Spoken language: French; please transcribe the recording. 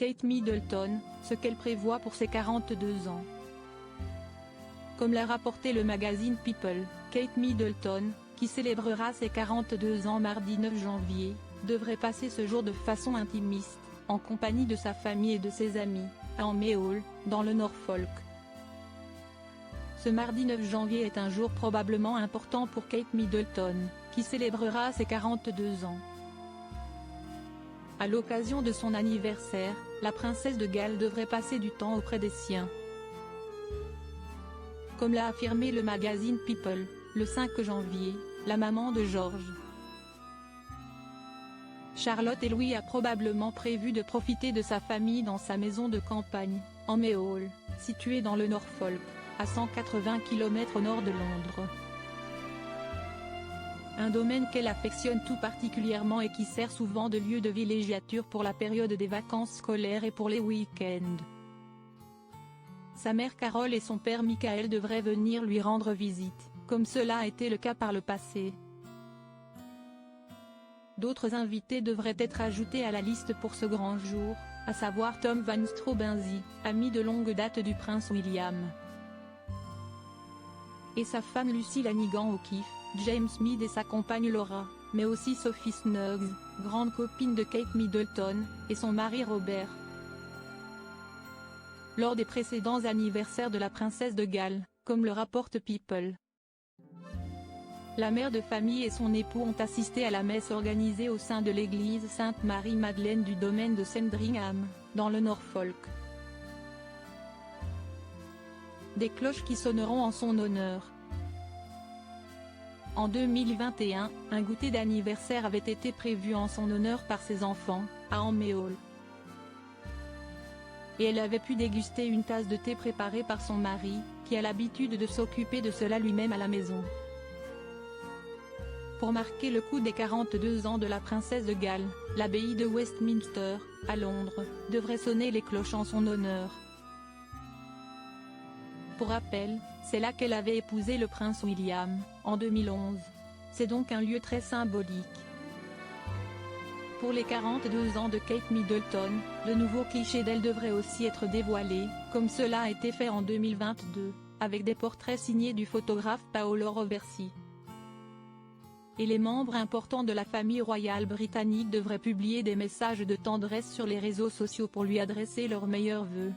Kate Middleton, ce qu'elle prévoit pour ses 42 ans. Comme l'a rapporté le magazine People, Kate Middleton, qui célébrera ses 42 ans mardi 9 janvier, devrait passer ce jour de façon intimiste, en compagnie de sa famille et de ses amis, à Amey Hall, dans le Norfolk. Ce mardi 9 janvier est un jour probablement important pour Kate Middleton, qui célébrera ses 42 ans. À l'occasion de son anniversaire, la princesse de Galles devrait passer du temps auprès des siens. Comme l'a affirmé le magazine People, le 5 janvier, la maman de George, Charlotte et Louis a probablement prévu de profiter de sa famille dans sa maison de campagne, Amey Hall, située dans le Norfolk, à 180 km au nord de Londres. Un domaine qu'elle affectionne tout particulièrement et qui sert souvent de lieu de villégiature pour la période des vacances scolaires et pour les week-ends. Sa mère Carole et son père Michael devraient venir lui rendre visite, comme cela a été le cas par le passé. D'autres invités devraient être ajoutés à la liste pour ce grand jour, à savoir Tom Van Straubenzee, ami de longue date du prince William, et sa femme Lucy Lanigan O'Keefe, James Mead et sa compagne Laura, mais aussi Sophie Snuggs, grande copine de Kate Middleton, et son mari Robert. Lors des précédents anniversaires de la princesse de Galles, comme le rapporte People, la mère de famille et son époux ont assisté à la messe organisée au sein de l'église Sainte-Marie-Madeleine du domaine de Sandringham, dans le Norfolk. Des cloches qui sonneront en son honneur. En 2021, un goûter d'anniversaire avait été prévu en son honneur par ses enfants, à Amey Hall. Et elle avait pu déguster une tasse de thé préparée par son mari, qui a l'habitude de s'occuper de cela lui-même à la maison. Pour marquer le coup des 42 ans de la princesse de Galles, l'abbaye de Westminster, à Londres, devrait sonner les cloches en son honneur. Pour rappel, c'est là qu'elle avait épousé le prince William, en 2011. C'est donc un lieu très symbolique. Pour les 42 ans de Kate Middleton, de nouveaux clichés d'elle devraient aussi être dévoilés, comme cela a été fait en 2022, avec des portraits signés du photographe Paolo Roversi. Et les membres importants de la famille royale britannique devraient publier des messages de tendresse sur les réseaux sociaux pour lui adresser leurs meilleurs vœux.